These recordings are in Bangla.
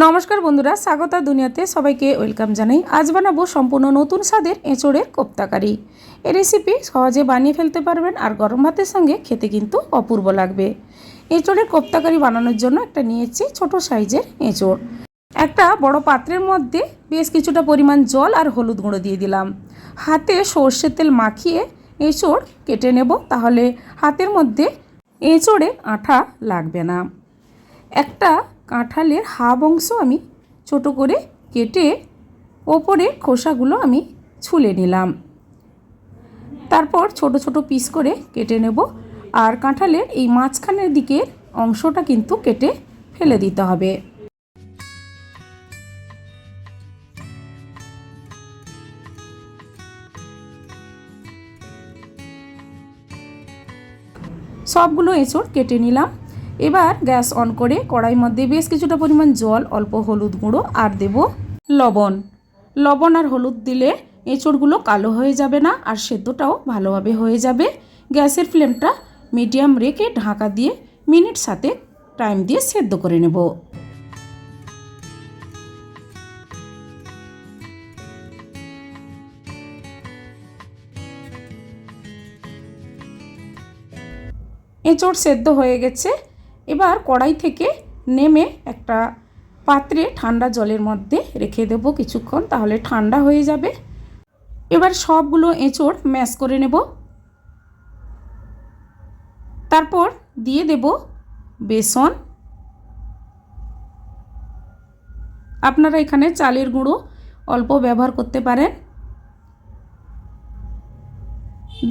নমস্কার বন্ধুরা, স্বাগত দুনিয়াতে সবাইকে ওয়েলকাম জানাই। আজ বানাবো সম্পূর্ণ নতুন স্বাদের এঁচোড়ের কোপ্তাকারি। এই রেসিপি সহজে বানিয়ে ফেলতে পারবেন আর গরম ভাতের সঙ্গে খেতে কিন্তু অপূর্ব লাগবে। এঁচোড়ের কোপ্তাকারি বানানোর জন্য একটা নিয়েছি ছোট সাইজের এঁচোড়। একটা বড় পাত্রের মধ্যে বেশ কিছুটা পরিমাণ জল আর হলুদ গুঁড়ো দিয়ে দিলাম। হাতে সর্ষের তেল মাখিয়ে এঁচোড় কেটে নেব, তাহলে হাতের মধ্যে এঁচোড়ে আঠা লাগবে না। একটা কাঁঠালের হাফ অংশ আমি ছোট করে কেটে ওপরে খোসাগুলো আমি ছুলে নিলাম। তারপর ছোট ছোট পিস করে কেটে নেব, আর কাঁঠালের এই মাঝখানের দিকের অংশটা কিন্তু কেটে ফেলে দিতে হবে। সবগুলো এঁচোড় কেটে নিলাম। এবার গ্যাস অন করে কড়াইয়ের মধ্যে বেশ কিছুটা পরিমাণ জল, অল্প হলুদ গুঁড়ো আর দেব লবণ। লবণ আর হলুদ দিলে এঁচোড়গুলো কালো হয়ে যাবে না, আর সেদ্ধটাও ভালোভাবে হয়ে যাবে। গ্যাসের ফ্লেমটা মিডিয়াম রেখে ঢাকা দিয়ে মিনিট সাথে টাইম দিয়ে সেদ্ধ করে নেব। এঁচোড় সেদ্ধ হয়ে গেছে। এবার কড়াই থেকে নেমে একটা পাত্রে ঠান্ডা জলের মধ্যে রেখে দেব কিছুক্ষণ, তাহলে ঠান্ডা হয়ে যাবে। এবার সবগুলো এঁচোড় ম্যাশ করে নেব। তারপর দিয়ে দেব বেসন। আপনারা এখানে চালের গুঁড়ো অল্প ব্যবহার করতে পারেন।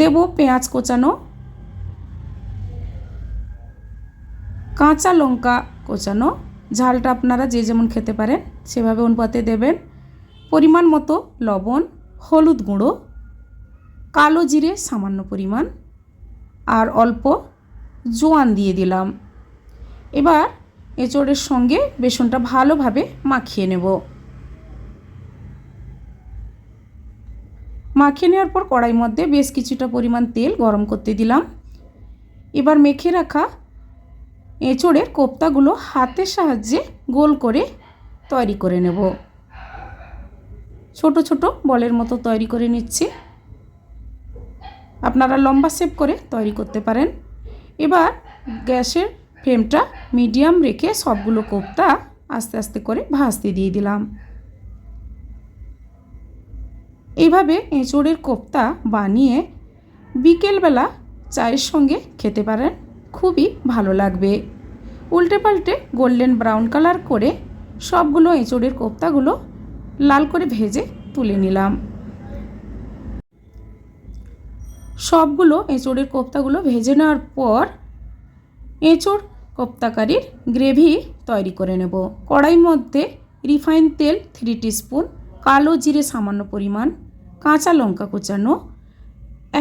দেব পেঁয়াজ কোচানো, কাঁচা লঙ্কা কোচানো। ঝালটা আপনারা যে যেমন খেতে পারেন সেভাবে অনুপাতে দেবেন। পরিমাণ মতো লবণ, হলুদ গুঁড়ো, কালো জিরে সামান্য পরিমাণ, আর অল্প জোয়ান দিয়ে দিলাম। এবার এঁচোড়ের সঙ্গে বেসনটা ভালোভাবে মাখিয়ে নেব। মাখিয়ে নেওয়ার পর কড়াইয়ের মধ্যে বেশ কিছুটা পরিমাণ তেল গরম করতে দিলাম। এবার মেখে রাখা এঁচোড়ের কোপ্তাগুলো হাতের সাহায্যে গোল করে তৈরি করে নেব। ছোট ছোট বলের মতো তৈরি করে নিচ্ছি। আপনারা লম্বা শেপ করে তৈরি করতে পারেন। এবার গ্যাসের ফ্লেমটা মিডিয়াম রেখে সবগুলো কোপ্তা আস্তে আস্তে করে ভাজতে দিয়ে দিলাম। এইভাবে এঁচোড়ের কোপ্তা বানিয়ে বিকেলবেলা চায়ের সঙ্গে খেতে পারেন, খুবই ভালো লাগবে। উল্টে পাল্টে গোল্ডেন ব্রাউন কালার করে সবগুলো এঁচোড়ের কোপ্তাগুলো লাল করে ভেজে তুলে নিলাম। সবগুলো এঁচোড়ের কোপ্তাগুলো ভেজে নেওয়ার পর এঁচোড় কোপ্তাকারির গ্রেভি তৈরি করে নেব। কড়াইয়ের মধ্যে রিফাইন তেল 3 টিস্পুন, কালো জিরে সামান্য পরিমাণ, কাঁচা লঙ্কা কোচানো,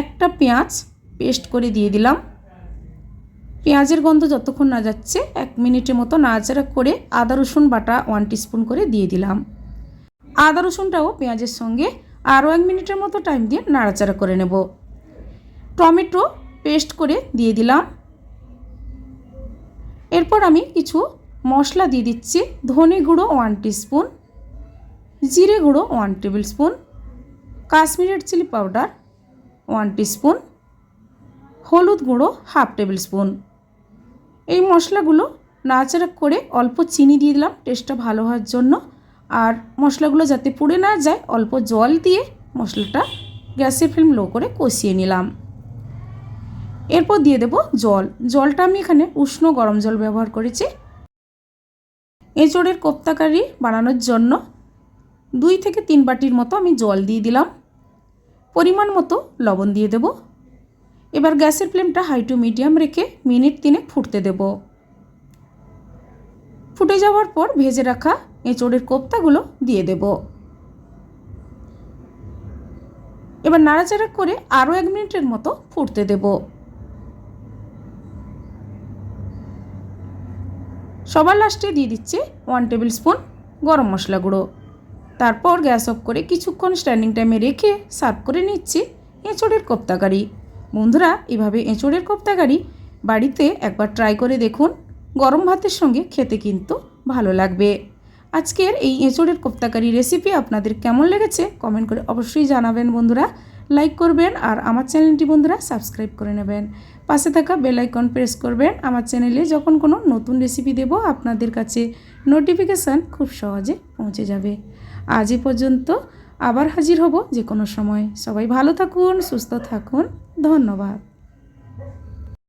একটা পেঁয়াজ পেস্ট করে দিয়ে দিলাম। পেঁয়াজের গন্ধ যতক্ষণ না যাচ্ছে 1 মিনিটের মতো নাড়াচাড়া করে আদা রসুন বাটা 1 টিস্পুন করে দিয়ে দিলাম। আদা রসুনটাও পেঁয়াজের সঙ্গে আরও 1 মিনিটের মতো টাইম দিয়ে নাড়াচাড়া করে নেব। টমেটো পেস্ট করে দিয়ে দিলাম। এরপর আমি কিছু মশলা দিয়ে দিচ্ছি। ধনে গুঁড়ো 1 টিস্পুন, জিরে গুঁড়ো 1 tablespoon, Kashmiri chilli powder 1 teaspoon, হলুদ গুঁড়ো 1/2 টেবিল স্পুন। এই মশলাগুলো নাড়াচাড়া করে অল্প চিনি দিয়ে দিলাম টেস্টটা ভালো হওয়ার জন্য। আর মশলাগুলো যাতে পুড়ে না যায় অল্প জল দিয়ে মশলাটা গ্যাসের ফ্লেম লো করে কষিয়ে নিলাম। এরপর দিয়ে দেব জল। জলটা আমি এখানে উষ্ণ গরম জল ব্যবহার করেছি। এঁচোড়ের কোপ্তাকারি বানানোর জন্য 2 থেকে 3 বাটির মতো আমি জল দিয়ে দিলাম। পরিমাণ মতো লবণ দিয়ে দেব। এবার গ্যাসের ফ্লেমটা হাই টু মিডিয়াম রেখে মিনিট 3 ফুটতে দেব। ফুটে যাওয়ার পর ভেজে রাখা এঁচোড়ের কোপ্তাগুলো দিয়ে দেব। এবার নাড়াচাড়া করে আরও 1 মিনিটের মতো ফুটতে দেব। সবার লাস্টে দিয়ে দিচ্ছি 1 টেবিল স্পুন গরম মশলা গুঁড়ো। তারপর গ্যাস অফ করে কিছুক্ষণ স্ট্যান্ডিং টাইমে রেখে সার্ভ করে নিচ্ছি এঁচোড়ের কোপ্তাকারি। বন্ধুরা, এভাবে এঁচোড়ের কোপ্তাকারি বাড়িতে একবার ট্রাই করে দেখুন। গরম ভাতের সঙ্গে খেতে কিন্তু ভালো লাগবে। আজকের এই এঁচোড়ের কোপ্তাকারি রেসিপি আপনাদের কেমন লেগেছে কমেন্ট করে অবশ্যই জানাবেন বন্ধুরা। লাইক করবেন আর আমার চ্যানেলটি বন্ধুরা সাবস্ক্রাইব করে নেবেন। পাশে থাকা বেল আইকন প্রেস করবেন। আমার চ্যানেলে যখন কোনো নতুন রেসিপি দেব আপনাদের কাছে নোটিফিকেশান খুব সহজে পৌঁছে যাবে। আজ এ পর্যন্ত, আবার হাজির হব যে কোনো সময়। সবাই ভালো থাকুন, সুস্থ থাকুন। ধন্যবাদ।